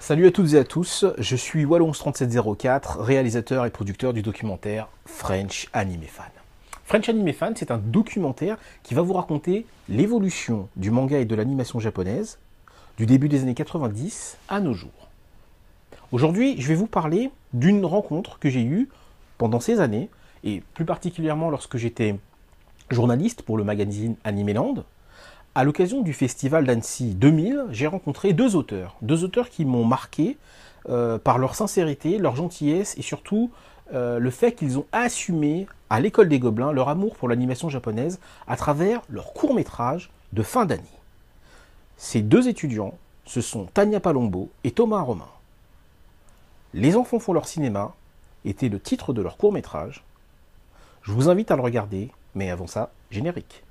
Salut à toutes et à tous, je suis Wallonce3704, réalisateur et producteur du documentaire French Anime Fan. French Anime Fan, c'est un documentaire qui va vous raconter l'évolution du manga et de l'animation japonaise du début des années 90 à nos jours. Aujourd'hui, je vais vous parler d'une rencontre que j'ai eue pendant ces années, et plus particulièrement lorsque j'étais journaliste pour le magazine Animeland. À l'occasion du festival d'Annecy 2000, j'ai rencontré deux auteurs qui m'ont marqué par leur sincérité, leur gentillesse et surtout le fait qu'ils ont assumé à l'école des Gobelins leur amour pour l'animation japonaise à travers leur court-métrage de fin d'année. Ces deux étudiants, ce sont Tania Palombo et Thomas Romain. Les enfants font leur cinéma était le titre de leur court-métrage. Je vous invite à le regarder, mais avant ça, générique.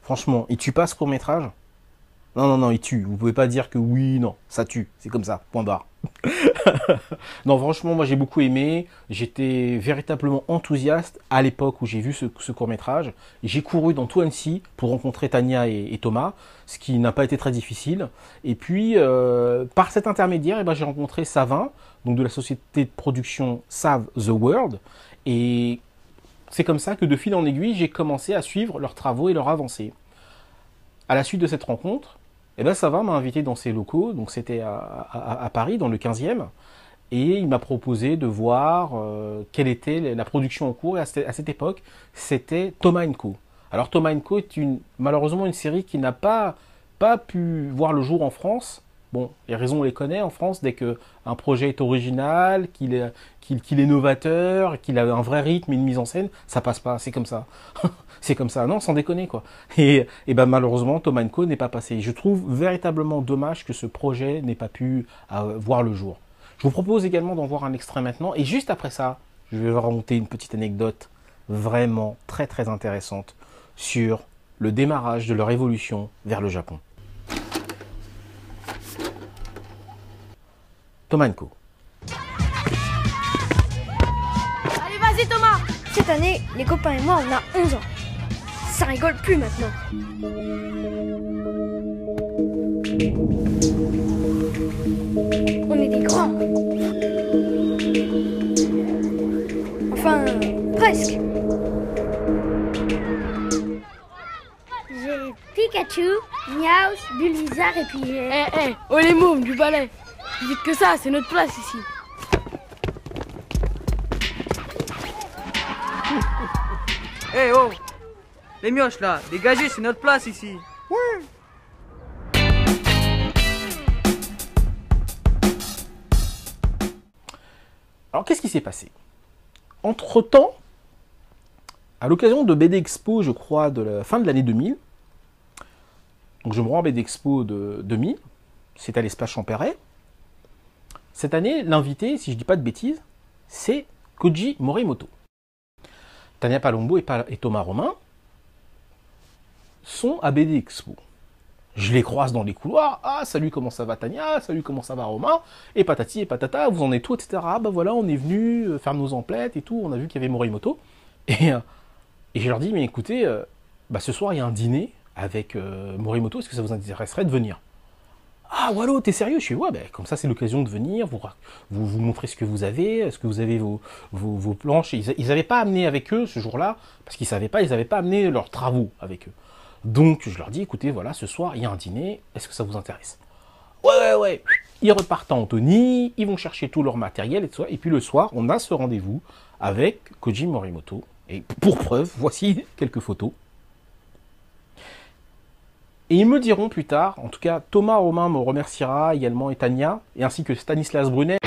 Franchement, il tue pas ce court-métrage? Non, il tue. Vous pouvez pas dire que oui, non, ça tue. C'est comme ça, point barre. Non, franchement, moi j'ai beaucoup aimé. J'étais véritablement enthousiaste à l'époque où j'ai vu ce court-métrage. J'ai couru dans tout Annecy pour rencontrer Tania et Thomas, ce qui n'a pas été très difficile. Et puis, par cet intermédiaire, j'ai rencontré Savin, donc de la société de production Save the World. Et c'est comme ça que de fil en aiguille, j'ai commencé à suivre leurs travaux et leurs avancées. À la suite de cette rencontre, Savin m'a invité dans ses locaux, donc c'était à Paris, dans le 15e, et il m'a proposé de voir quelle était la production en cours, et à cette époque, c'était Thomas & Co. Alors Thomas & Co est malheureusement une série qui n'a pas pu voir le jour en France. Bon, les raisons on les connaît en France, dès qu'un projet est original, qu'il est novateur, qu'il a un vrai rythme et une mise en scène, ça passe pas, c'est comme ça. C'est comme ça, non, sans déconner quoi. Et malheureusement, Thomas & Co n'est pas passé. Je trouve véritablement dommage que ce projet n'ait pas pu voir le jour. Je vous propose également d'en voir un extrait maintenant, et juste après ça, je vais vous raconter une petite anecdote vraiment très très intéressante sur le démarrage de leur évolution vers le Japon. Thomas & Co. Allez, vas-y Thomas! Cette année, les copains et moi, on a 11 ans. Ça rigole plus maintenant. On est des grands. Enfin, presque. J'ai Pikachu, Miaus, Bulbizarre et puis j'ai... Oh les mômes du balai! Vous dites que ça, c'est notre place ici. Oh! Les mioches là, dégagez, c'est notre place ici. Ouais. Alors qu'est-ce qui s'est passé? Entre-temps, à l'occasion de BD Expo, je crois, de la fin de l'année 2000, donc je me rends à BD Expo de 2000, c'est à l'espace Champéret. Cette année, l'invité, si je ne dis pas de bêtises, c'est Koji Morimoto. Tania Palombo et Thomas Romain sont à BD Expo. Je les croise dans les couloirs. Ah, salut, comment ça va Tania? Salut, comment ça va Romain? Et patati et patata, vous en êtes tout, etc. Ah, bah voilà, on est venu faire nos emplettes et tout. On a vu qu'il y avait Morimoto. Et je leur dis, mais écoutez, bah, ce soir, il y a un dîner avec Morimoto. Est-ce que ça vous intéresserait de venir? Ah, Wallo, t'es sérieux? Je suis, ouais, bah, comme ça, c'est l'occasion de venir, vous montrer ce que vous avez, est-ce que vous avez vos planches. Ils n'avaient pas amené avec eux ce jour-là, parce qu'ils n'avaient pas amené leurs travaux avec eux. Donc, je leur dis, écoutez, voilà, ce soir, il y a un dîner, est-ce que ça vous intéresse? Ouais. Ils repartent en Antony, ils vont chercher tout leur matériel et tout ça. Et puis le soir, on a ce rendez-vous avec Koji Morimoto. Et pour preuve, voici quelques photos. Et ils me diront plus tard, en tout cas Thomas Romain me remerciera également et Tania, et ainsi que Stanislas Brunet.